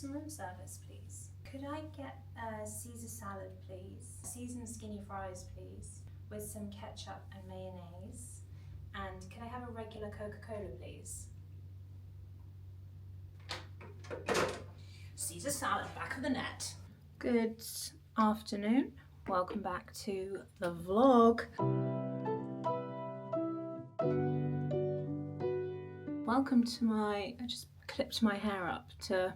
some room service, please. Could I get a Caesar salad, please? Seasoned skinny fries, please, with some ketchup and mayonnaise. And could I have a regular Coca-Cola, please? Caesar salad, back of the net. Good afternoon. Welcome back to the vlog. Welcome to I just clipped my hair up to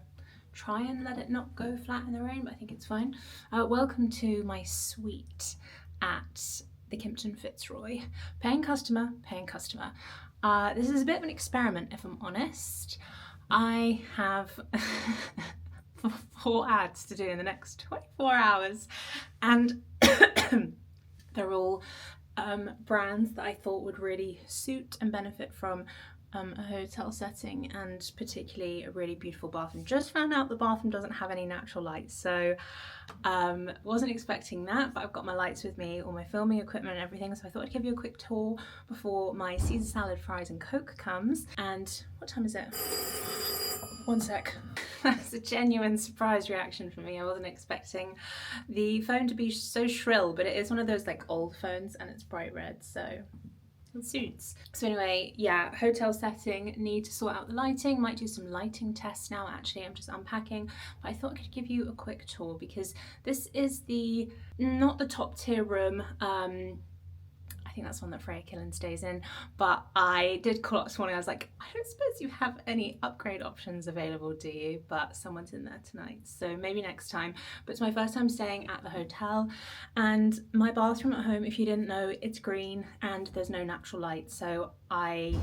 try and let it not go flat in the rain, but I think it's fine. Welcome to my suite at the Kimpton Fitzroy. Paying customer, paying customer. This is a bit of an experiment, if I'm honest. I have 4 ads to do in the next 24 hours, and they're all brands that I thought would really suit and benefit from a hotel setting, and particularly a really beautiful bathroom. Just found out the bathroom doesn't have any natural lights, so wasn't expecting that, but I've got my lights with me, all my filming equipment and everything, so I thought I'd give you a quick tour before my Caesar salad, fries and Coke comes. And what time is it? One sec. That's a genuine surprise reaction for me. I wasn't expecting the phone to be so shrill, but it is one of those like old phones and it's bright red, so it suits. So anyway, yeah, hotel setting, need to sort out the lighting. Might do some lighting tests now. Actually, I'm just unpacking, but I thought I could give you a quick tour because this is not the top tier room. I think that's one that Freya Killen stays in, but I did call up this morning. I was like, I don't suppose you have any upgrade options available, do you? But someone's in there tonight, so maybe next time. But it's my first time staying at the hotel, and my bathroom at home, if you didn't know, it's green and there's no natural light, so I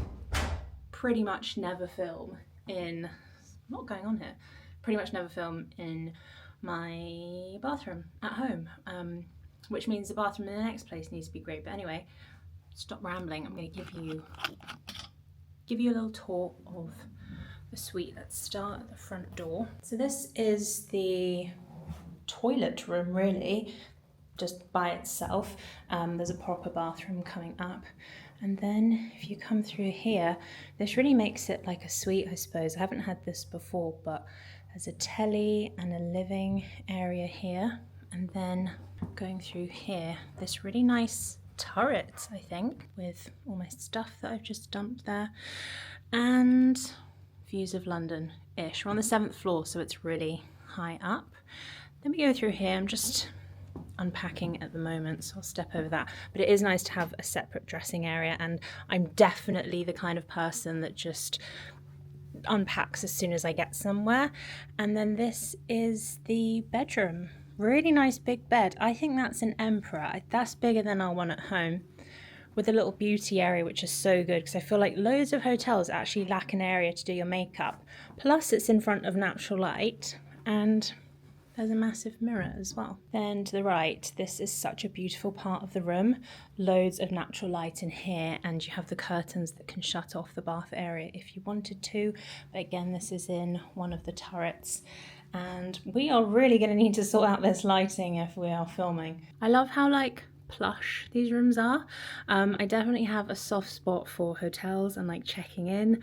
pretty much never film in, what's going on here? Pretty much never film in my bathroom at home. Which means the bathroom in the next place needs to be great. But anyway, stop rambling. I'm going to give you a little tour of the suite. Let's start at the front door. So this is the toilet room, really, just by itself. There's a proper bathroom coming up. And then if you come through here, this really makes it like a suite, I suppose. I haven't had this before, but there's a telly and a living area here. And then going through here, this really nice turret, I think, with all my stuff that I've just dumped there, and views of London-ish. We're on the 7th floor, so it's really high up. Then we go through here. I'm just unpacking at the moment, so I'll step over that. But it is nice to have a separate dressing area, and I'm definitely the kind of person that just unpacks as soon as I get somewhere. And then this is the bedroom. Really nice big bed. I think that's an Emperor. That's bigger than our one at home, with a little beauty area, which is so good because I feel like loads of hotels actually lack an area to do your makeup. Plus it's in front of natural light, and there's a massive mirror as well. Then to the right, this is such a beautiful part of the room. Loads of natural light in here, and you have the curtains that can shut off the bath area if you wanted to. But again, this is in one of the turrets. And we are really going to need to sort out this lighting if we are filming. I love how like plush these rooms are. I definitely have a soft spot for hotels and like checking in.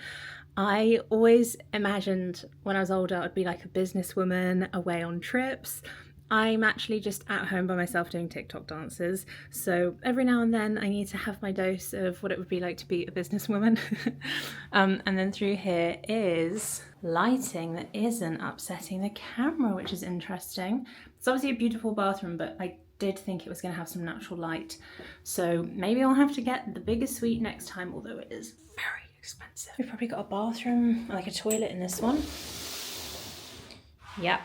I always imagined when I was older I'd be like a businesswoman away on trips. I'm actually just at home by myself doing TikTok dances, so every now and then I need to have my dose of what it would be like to be a businesswoman. And then through here is lighting that isn't upsetting the camera, which is interesting. It's obviously a beautiful bathroom, but I did think it was going to have some natural light, so maybe I'll have to get the bigger suite next time, although it is very expensive. We've probably got a bathroom, like a toilet in this one. Yep.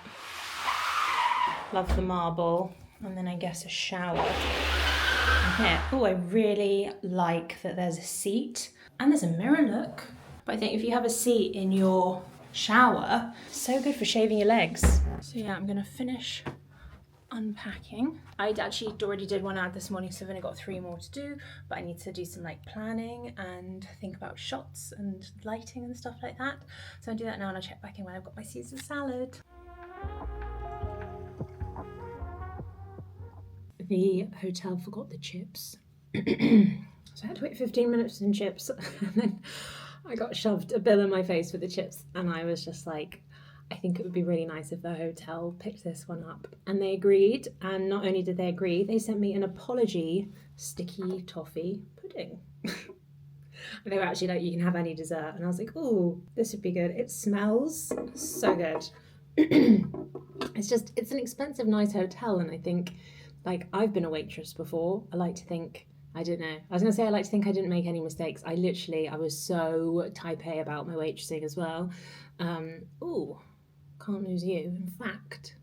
Love the marble. And then I guess a shower in here. Oh, I really like that there's a seat and there's a mirror, look. But I think if you have a seat in your shower, so good for shaving your legs. So yeah, I'm gonna finish unpacking. I actually already did one ad this morning, so I've only got 3 more to do, but I need to do some like planning and think about shots and lighting and stuff like that. So I'll do that now, and I'll check back in when I've got my Caesar salad. The hotel forgot the chips. So I had to wait 15 minutes for chips, and then I got shoved a bill in my face with the chips, and I was just like, I think it would be really nice if the hotel picked this one up. And they agreed, and not only did they agree, they sent me an apology sticky toffee pudding. They were actually like, you can have any dessert. And I was like, oh, this would be good. It smells so good. It's an expensive, nice hotel. And I think, like, I've been a waitress before. I like to think, I don't know. I was going to say, I like to think I didn't make any mistakes. I was so type A about my waitressing as well. Oh, can't lose you. In fact,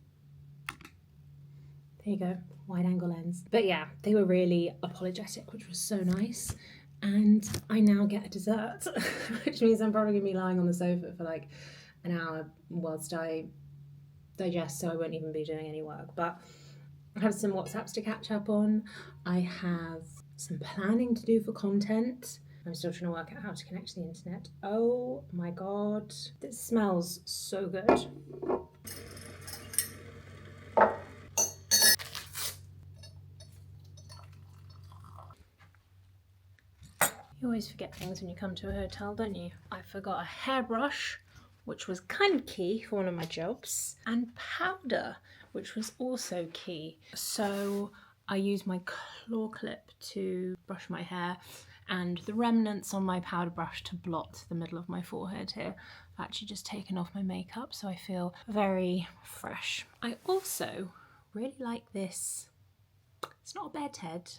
there you go, wide angle lens. But yeah, they were really apologetic, which was so nice. And I now get a dessert, which means I'm probably going to be lying on the sofa for like an hour whilst I digest, so I won't even be doing any work. But I have some WhatsApps to catch up on. I have some planning to do for content. I'm still trying to work out how to connect to the internet. Oh my god, this smells so good. You always forget things when you come to a hotel, don't you? I forgot a hairbrush, which was kind of key for one of my jobs, and powder, which was also key. So I used my claw clip to brush my hair and the remnants on my powder brush to blot the middle of my forehead here. I've actually just taken off my makeup, so I feel very fresh. I also really like this. It's not a bed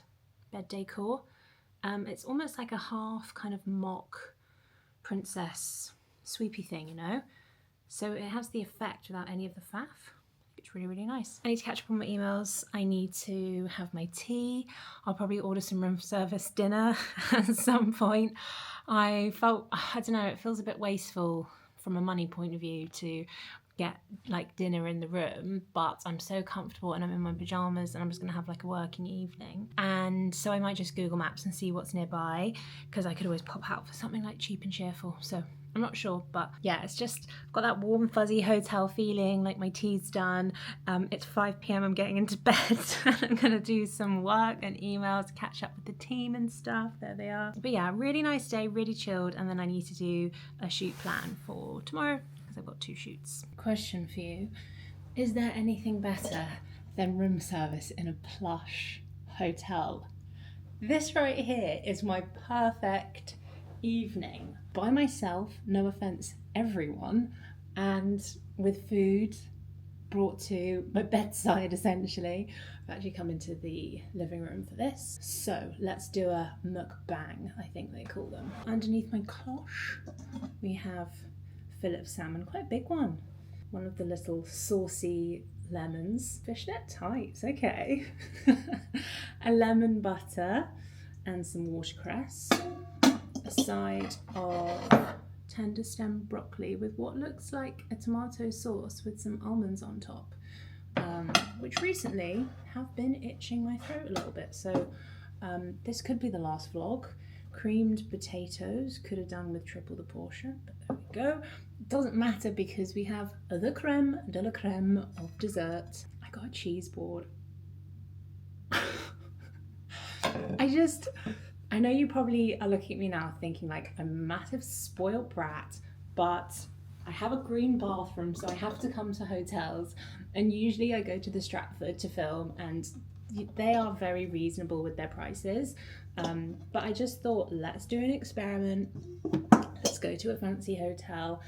decor. It's almost like a half kind of mock princess sweepy thing, you know? So it has the effect without any of the faff. It's really, really nice. I need to catch up on my emails. I need to have my tea. I'll probably order some room service dinner at some point. I don't know, it feels a bit wasteful from a money point of view to get like dinner in the room, but I'm so comfortable and I'm in my pajamas and I'm just gonna have like a working evening, and so I might just Google Maps and see what's nearby, because I could always pop out for something like cheap and cheerful. So I'm not sure, but yeah, it's just got that warm fuzzy hotel feeling, like my tea's done. It's 5 p.m, I'm getting into bed and I'm gonna do some work and emails, catch up with the team and stuff. There they are. But yeah, really nice day, really chilled, and then I need to do a shoot plan for tomorrow. I've got 2 shoots. Question for you. Is there anything better than room service in a plush hotel? This right here is my perfect evening. By myself, no offense everyone, and with food brought to my bedside essentially. I've actually come into the living room for this. So let's do a mukbang, I think they call them. Underneath my cloche, we have fillet of salmon, quite a big one. One of the little saucy lemons. Fishnet tights, okay. A lemon butter and some watercress. A side of tender stem broccoli with what looks like a tomato sauce with some almonds on top, which recently have been itching my throat a little bit. So this could be the last vlog. Creamed potatoes, could have done with triple the portion, but there we go. It doesn't matter because we have the creme de la creme of dessert. I got a cheese board. I know you probably are looking at me now thinking like I'm a massive spoiled brat, but I have a green bathroom, so I have to come to hotels, and usually I go to the Stratford to film, and they are very reasonable with their prices. But I just thought, let's do an experiment. Let's go to a fancy hotel,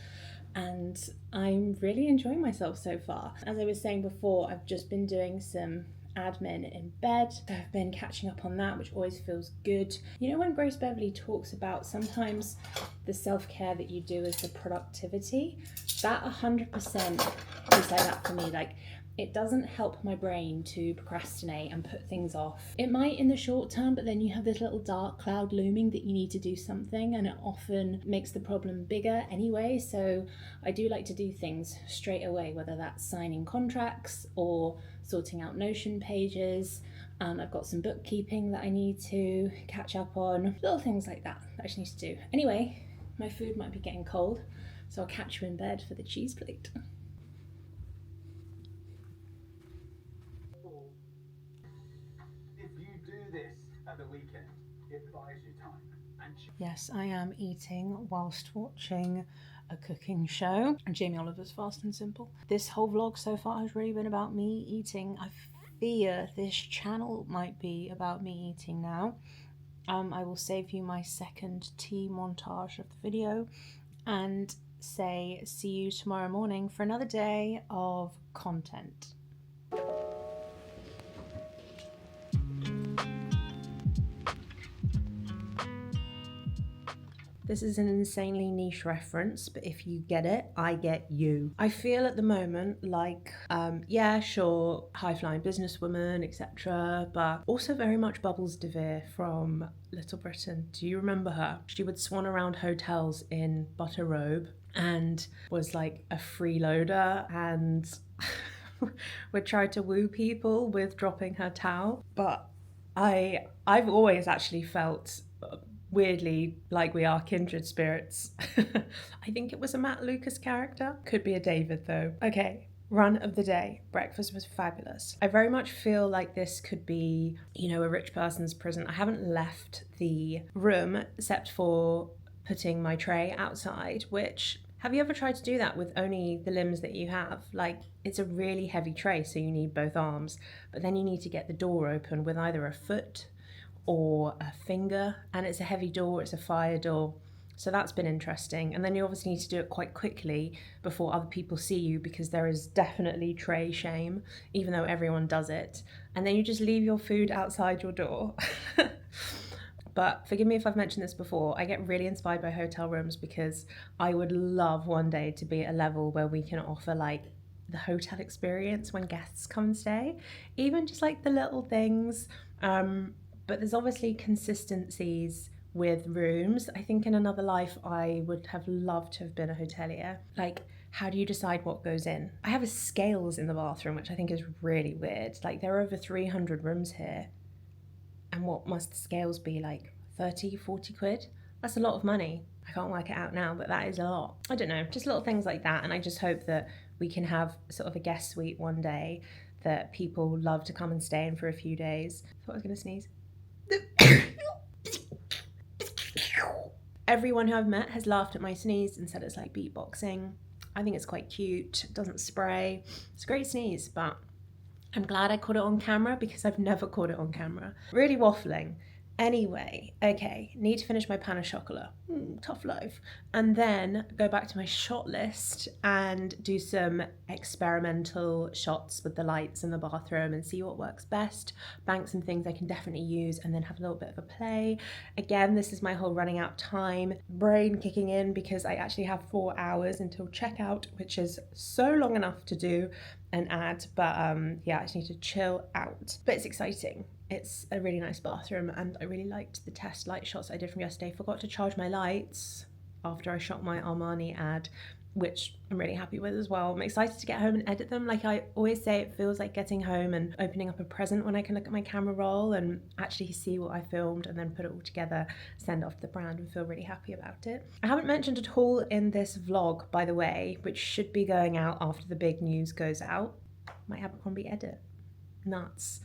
and I'm really enjoying myself so far. As I was saying before, I've just been doing some admin in bed. I've been catching up on that, which always feels good. You know when Grace Beverley talks about sometimes the self-care that you do is the productivity? That 100% is like that for me. Like, it doesn't help my brain to procrastinate and put things off. It might in the short term, but then you have this little dark cloud looming that you need to do something, and it often makes the problem bigger anyway. So I do like to do things straight away, whether that's signing contracts or sorting out Notion pages. I've got some bookkeeping that I need to catch up on, little things like that I just need to do. Anyway, my food might be getting cold, so I'll catch you in bed for the cheese plate. If you do this at the weekend, it buys you time. And Yes, I am eating whilst watching a cooking show. And Jamie Oliver's Fast and Simple. This whole vlog so far has really been about me eating. I fear this channel might be about me eating now. I will save you my second tea montage of the video and say see you tomorrow morning for another day of content. This is an insanely niche reference, but if you get it, I get you. I feel at the moment like, yeah, sure, high-flying businesswoman, etc., but also very much Bubbles DeVere from Little Britain. Do you remember her? She would swan around hotels in butter robe and was like a freeloader and would try to woo people with dropping her towel. But I've always actually felt weirdly like we are kindred spirits. I think it was a Matt Lucas character. Could be a David though. Okay, run of the day. Breakfast was fabulous. I very much feel like this could be, you know, a rich person's prison. I haven't left the room except for putting my tray outside, which, have you ever tried to do that with only the limbs that you have? Like, it's a really heavy tray, so you need both arms, but then you need to get the door open with either a foot or a finger, and it's a heavy door, it's a fire door. So that's been interesting. And then you obviously need to do it quite quickly before other people see you, because there is definitely tray shame, even though everyone does it. And then you just leave your food outside your door. But forgive me if I've mentioned this before, I get really inspired by hotel rooms because I would love one day to be at a level where we can offer like the hotel experience when guests come and stay, even just like the little things. But there's obviously consistencies with rooms. I think in another life I would have loved to have been a hotelier. Like, how do you decide what goes in? I have a scales in the bathroom, which I think is really weird. Like, there are over 300 rooms here. And what must the scales be, like 30, 40 quid? That's a lot of money. I can't work it out now, but that is a lot. I don't know, just little things like that. And I just hope that we can have sort of a guest suite one day that people love to come and stay in for a few days. I thought I was gonna sneeze. Everyone who I've met has laughed at my sneeze and said it's like beatboxing. I think it's quite cute. It doesn't spray. It's a great sneeze, but I'm glad I caught it on camera because I've never caught it on camera. Really waffling. Anyway, okay, need to finish my pan au chocolat. Tough life. And then go back to my shot list and do some experimental shots with the lights in the bathroom and see what works best. Bank some things I can definitely use and then have a little bit of a play. Again, this is my whole running out time brain kicking in because I actually have 4 hours until checkout, which is so long enough to do an ad, but yeah, I just need to chill out. But it's exciting. It's a really nice bathroom and I really liked the test light shots I did from yesterday. Forgot to charge my lights after I shot my Armani ad, which I'm really happy with as well. I'm excited to get home and edit them. Like I always say, it feels like getting home and opening up a present when I can look at my camera roll and actually see what I filmed and then put it all together, send it off to the brand and feel really happy about it. I haven't mentioned at all in this vlog, by the way, which should be going out after the big news goes out, my Abercrombie edit. Nuts.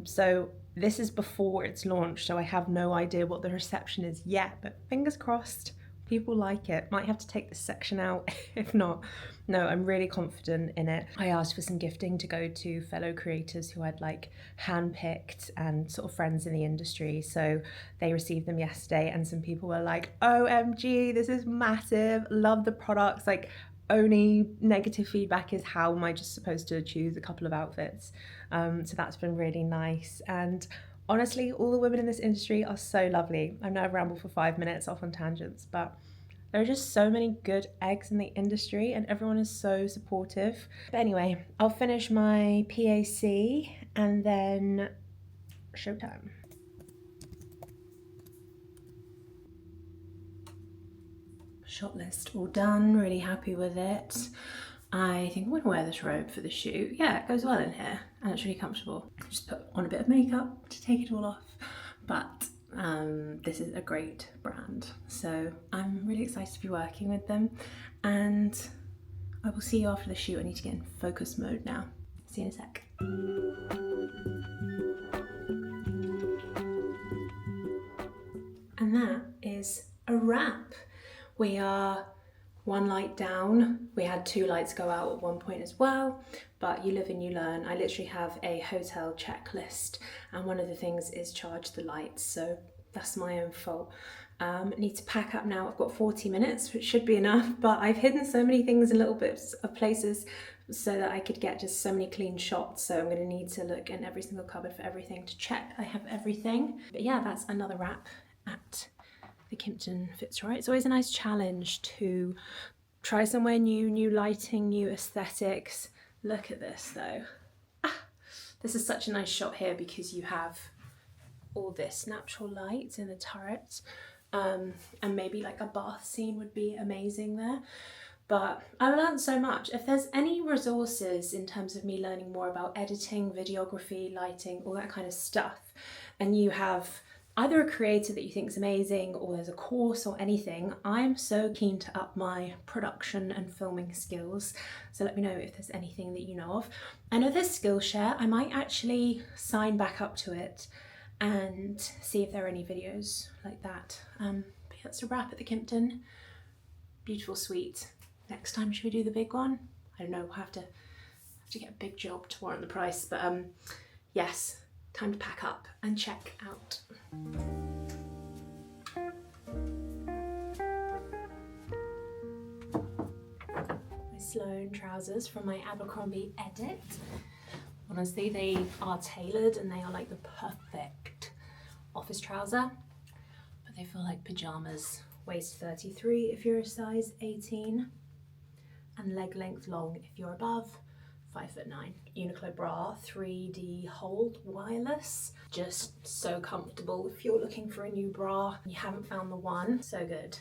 So this is before it's launched, so I have no idea what the reception is yet, but fingers crossed people like it. Might have to take this section out if not. No, I'm really confident in it. I asked for some gifting to go to fellow creators who I'd like handpicked and sort of friends in the industry, so they received them yesterday and some people were like, OMG, this is massive, love the products. Like, only negative feedback is how am I just supposed to choose a couple of outfits. So that's been really nice. And honestly, all the women in this industry are so lovely. I know I've rambled for 5 minutes off on tangents, but there are just so many good eggs in the industry and everyone is so supportive. But anyway, I'll finish my PAC and then showtime. Shot list all done, really happy with it. I think I'm gonna wear this robe for the shoot. Yeah, it goes well in here and it's really comfortable. Just put on a bit of makeup to take it all off. But this is a great brand. So I'm really excited to be working with them and I will see you after the shoot. I need to get in focus mode now. See you in a sec. And that is a wrap. We are one light down. We had 2 lights go out at one point as well, but you live and you learn. I literally have a hotel checklist, and one of the things is charge the lights, so that's my own fault. Need to pack up now. I've got 40 minutes, which should be enough, but I've hidden so many things in little bits of places so that I could get just so many clean shots. So I'm going to need to look in every single cupboard for everything to check I have everything. But yeah, that's another wrap at the Kimpton Fitzroy. It's always a nice challenge to try somewhere new, new lighting, new aesthetics. Look at this though. This is such a nice shot here because you have all this natural light in the turret, and maybe like a bath scene would be amazing there. But I learned so much. If there's any resources in terms of me learning more about editing, videography, lighting, all that kind of stuff, and you have either a creator that you think is amazing or there's a course or anything, I'm so keen to up my production and filming skills. So let me know if there's anything that you know of. I know there's Skillshare. I might actually sign back up to it and see if there are any videos like that. But that's a wrap at the Kimpton. Beautiful suite. Next time, should we do the big one? I don't know, we'll have to get a big job to warrant the price, but yes, time to pack up and check out. My Sloane trousers from my Abercrombie edit. Honestly, they are tailored and they are like the perfect office trouser, but they feel like pajamas. Waist 33 if you're a size 18, and leg length long if you're above 5'9". Uniqlo bra, 3D hold, wireless. Just so comfortable if you're looking for a new bra and you haven't found the one. So good.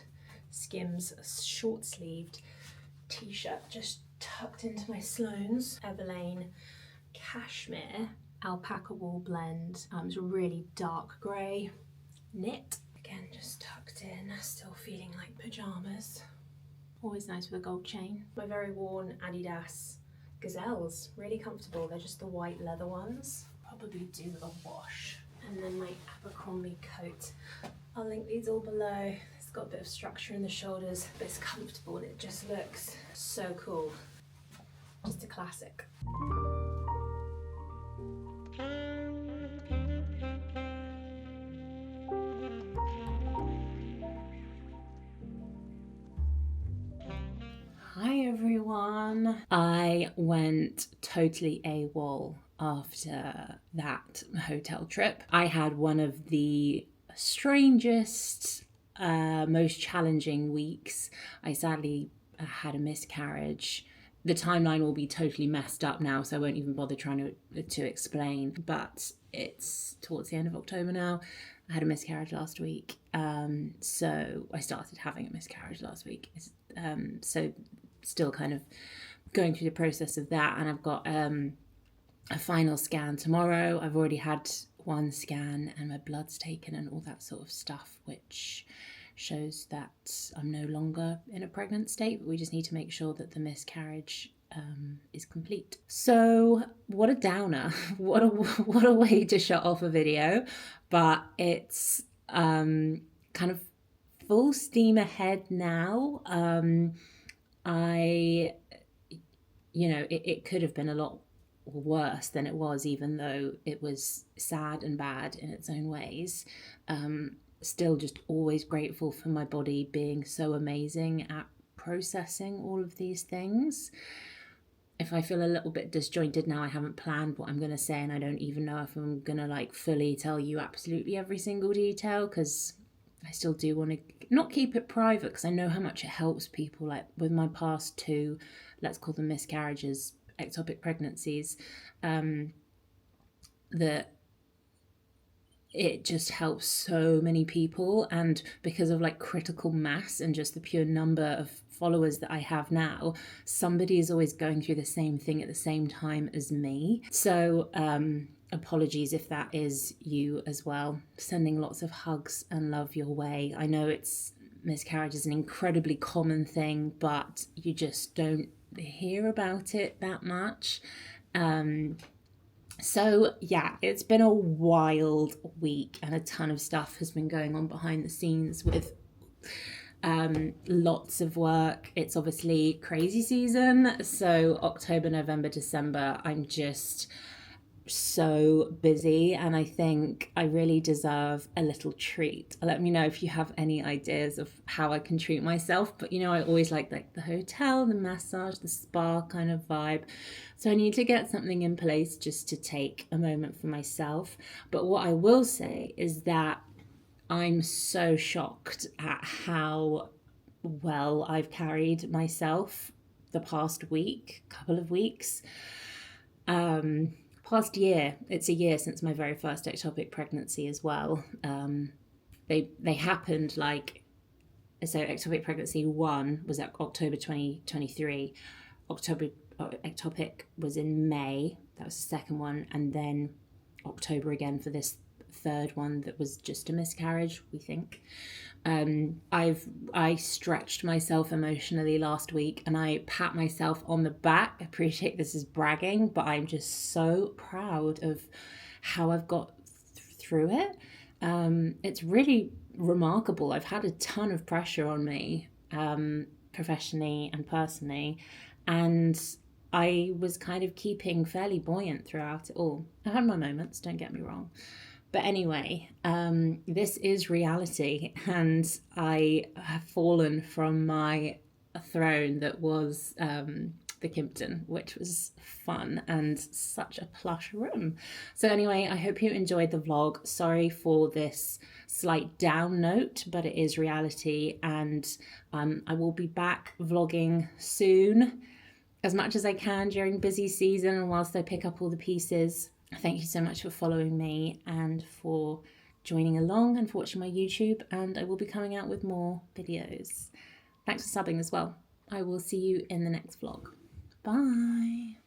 Skims, short sleeved t-shirt just tucked into my Sloanes. Everlane cashmere alpaca wool blend. It's a really dark grey knit. Again, just tucked in, still feeling like pajamas. Always nice with a gold chain. My very worn Adidas Gazelles, really comfortable. They're just the white leather ones. Probably do a wash. And then my Abercrombie coat. I'll link these all below. It's got a bit of structure in the shoulders, but it's comfortable and it just looks so cool. Just a classic. Hi everyone. I went totally AWOL after that hotel trip. I had one of the strangest, most challenging weeks. I sadly had a miscarriage. The timeline will be totally messed up now, so I won't even bother trying to explain, but it's towards the end of October now. I had a miscarriage last week, so I started having a miscarriage last week. So still kind of going through the process of that, and I've got a final scan tomorrow. I've already had one scan and my blood's taken and all that sort of stuff, which shows that I'm no longer in a pregnant state, but we just need to make sure that the miscarriage is complete. So what a downer. what a way to shut off a video, but it's kind of full steam ahead now. It could have been a lot worse than it was, even though it was sad and bad in its own ways. Still just always grateful for my body being so amazing at processing all of these things. If I feel a little bit disjointed now, I haven't planned what I'm going to say, and I don't even know if I'm going to fully tell you absolutely every single detail, because I still do want to not keep it private, because I know how much it helps people. Like with my past 2, let's call them miscarriages, ectopic pregnancies, that it just helps so many people. And because of critical mass and just the pure number of followers that I have now, somebody is always going through the same thing at the same time as me. So apologies if that is you as well. Sending lots of hugs and love your way. I know miscarriage is an incredibly common thing, but you just don't hear about it that much. So yeah, it's been a wild week and a ton of stuff has been going on behind the scenes with Lots of work. It's obviously crazy season. So October, November, December, I'm just so busy, and I think I really deserve a little treat. Let me know if you have any ideas of how I can treat myself. But I always like the hotel, the massage, the spa kind of vibe. So I need to get something in place just to take a moment for myself. But what I will say is that I'm so shocked at how well I've carried myself the past couple of weeks. Past year, it's a year since my very first ectopic pregnancy as well. They happened so ectopic pregnancy 1 was at October 2023. Ectopic was in May. That was the second one, and then October again for this third one that was just a miscarriage, we think. I stretched myself emotionally last week, and I pat myself on the back. I appreciate this is bragging, but I'm just so proud of how I've got through it. It's really remarkable. I've had a ton of pressure on me, professionally and personally, and I was kind of keeping fairly buoyant throughout it all. I had my moments, don't get me wrong. But anyway, this is reality, and I have fallen from my throne that was the Kimpton, which was fun and such a plush room. So anyway, I hope you enjoyed the vlog. Sorry for this slight down note, but it is reality, and I will be back vlogging soon, as much as I can during busy season and whilst I pick up all the pieces. Thank you so much for following me and for joining along and for watching my YouTube, and I will be coming out with more videos. Thanks for subbing as well. I will see you in the next vlog. Bye.